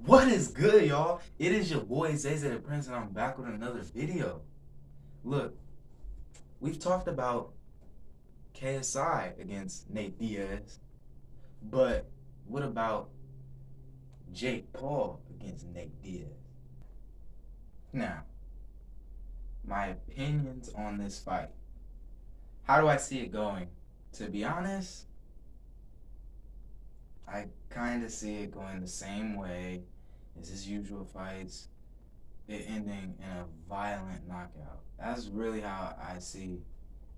What is good, y'all? It is your boy Zay the Prince, and I'm back with another video. Look, we've talked about KSI against Nate Diaz, but what about Jake Paul against Nate Diaz? Now, my opinions on this fight. How do I see it going? To be honest, I kind of see it going the same way as his usual fights, it ending in a violent knockout. That's really how I see.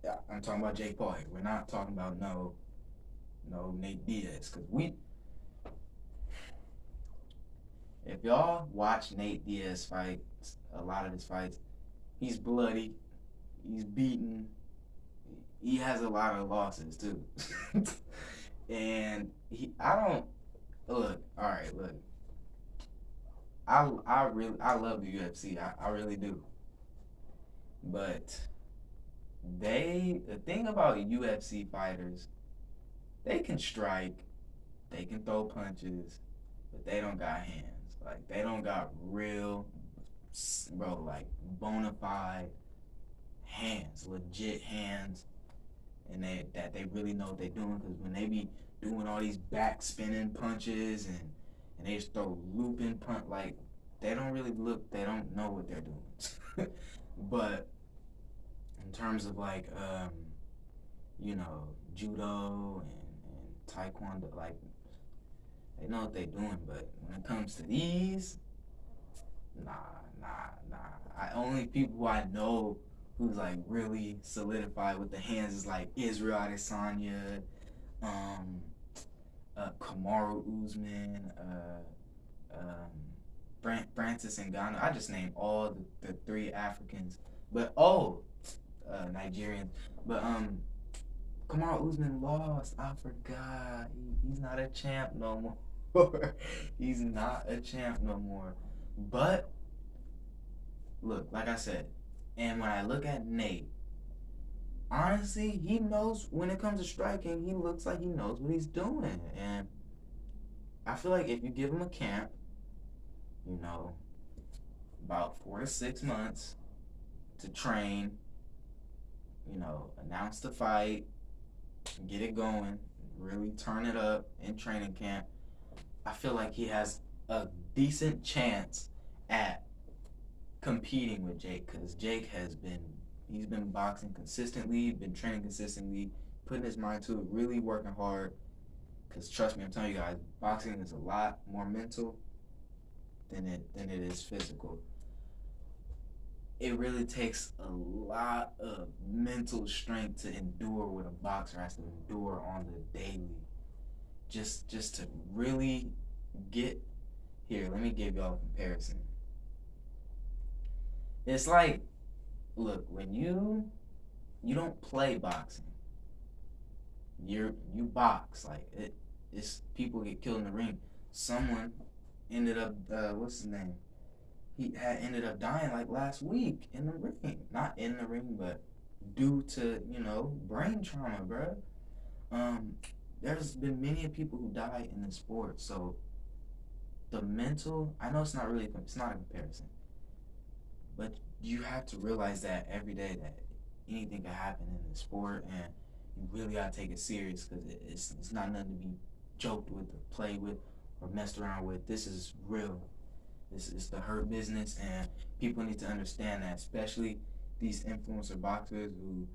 Yeah, I'm talking about Jake Paul here. We're not talking about no Nate Diaz, because if y'all watch Nate Diaz fight, a lot of his fights, he's bloody, he's beaten, he has a lot of losses too, and I don't look. All right, look, I love the UFC. I really do, but the thing about UFC fighters, they can strike, they can throw punches, but they don't got hands. Like they don't got real, bro, like bona fide hands, legit hands, and they really know what they're doing. Because when they be doing all these back spinning punches and they just throw looping punch, like they don't really look, they don't know what they're doing. But in terms of like judo and taekwondo, like they know what they're doing. But when it comes to these, nah, nah. I only people who I know who's like really solidified with the hands is like Israel Adesanya, um, Kamaru Usman, Francis Ngannou. I just named all the three Africans, but Nigerians. But Kamaru Usman lost. I forgot. He's not a champ no more. He's not a champ no more. But look, like I said, and when I look at Nate, honestly, he knows when it comes to striking. He looks like he knows what he's doing, and I feel like if you give him a camp, you know, about 4 to 6 months to train, announce the fight, get it going, really turn it up in training camp, I feel like he has a decent chance at competing with Jake, because Jake he's been boxing consistently, been training consistently, putting his mind to it, really working hard. Because trust me, I'm telling you guys, boxing is a lot more mental than it is physical. It really takes a lot of mental strength to endure what a boxer has to endure on the daily. Just to really get here. Let me give y'all a comparison. It's like, look, when you don't play boxing, you box like it's people get killed in the ring. Someone ended up what's his name? He had ended up dying like last week in the ring. Not in the ring, but due to brain trauma, bro. Um, there's been many people who die in the sport. So the mental, I know it's not a comparison, but you have to realize that every day that anything can happen in the sport, and you really gotta take it serious because it's not nothing to be joked with or played with or messed around with. This is real. This is the hurt business, and people need to understand that, especially these influencer boxers who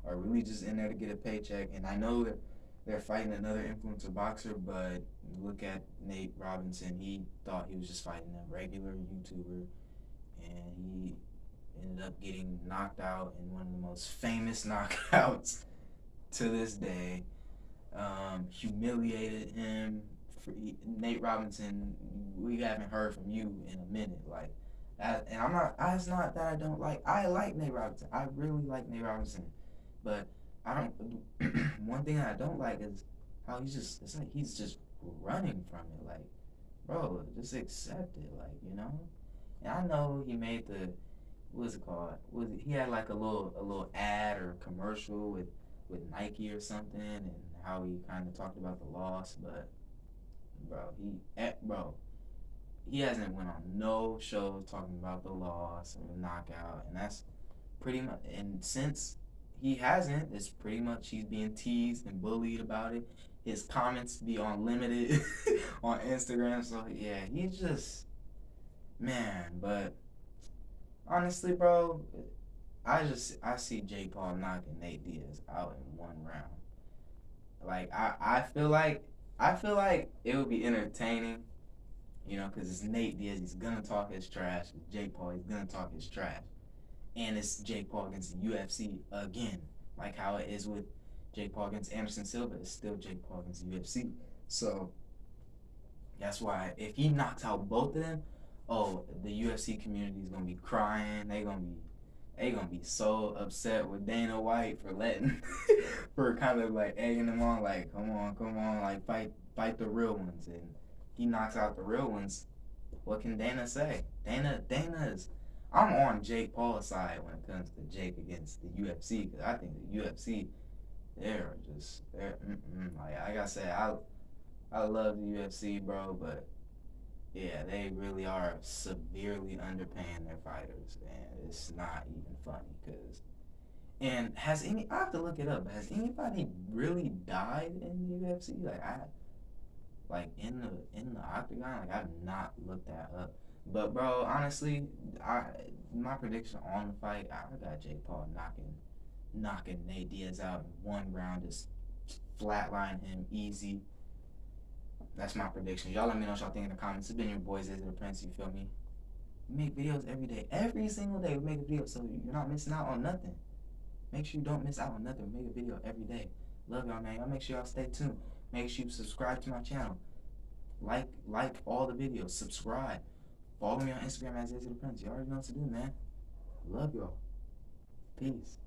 are really just in there to get a paycheck. And I know that they're fighting another influencer boxer, but look at Nate Robinson. He thought he was just fighting a regular YouTuber, and he ended up getting knocked out in one of the most famous knockouts to this day. Humiliated him. Nate Robinson, we haven't heard from you in a minute. Like, and I'm not. It's not that I don't like. I like Nate Robinson. I really like Nate Robinson, but I don't. One thing that I don't like is how he's just. It's like he's just running from it. Like, bro, just accept it. Like, And I know he made the what's it called? He had like a little ad or commercial with Nike or something, and how he kind of talked about the loss, but bro, he hasn't went on no shows talking about the loss and the knockout, and that's pretty much. And since he hasn't, it's pretty much he's being teased and bullied about it. His comments be unlimited on Instagram, so yeah, he's just man. But honestly, bro, I see Jake Paul knocking Nate Diaz out in one round. Like I feel like it would be entertaining, because it's Nate Diaz. He's gonna talk his trash. It's Jake Paul. He's gonna talk his trash, and it's Jake Paul against the UFC again, like how it is with Jake Paul against Anderson Silva. It's still Jake Paul against the UFC. So that's why if he knocks out both of them, oh, the UFC community is gonna be crying. They gonna be so upset with Dana White for letting for kind of like egging them on, like come on, like fight the real ones. And he knocks out the real ones. What can Dana say? Dana's. I'm on Jake Paul's side when it comes to Jake against the UFC, because I think the UFC like I said, I love the UFC, bro, but yeah, they really are severely underpaying their fighters, and it's not even funny. Cause and has any I have to look it up. Has anybody really died in the UFC? Like in the octagon. Like I've not looked that up. But bro, honestly, I my prediction on the fight, I got Jake Paul knocking Nate Diaz out in one round, just flatline him easy. That's my prediction. Y'all let me know what y'all think in the comments. It's been your boy Zay the Prince, you feel me? We make videos every day. Every single day we make a video, so you're not missing out on nothing. Make sure you don't miss out on nothing. We make a video every day. Love y'all, man. Y'all make sure y'all stay tuned. Make sure you subscribe to my channel. Like all the videos. Subscribe. Follow me on Instagram at Zay the Prince. You already know what to do, man. Love y'all. Peace.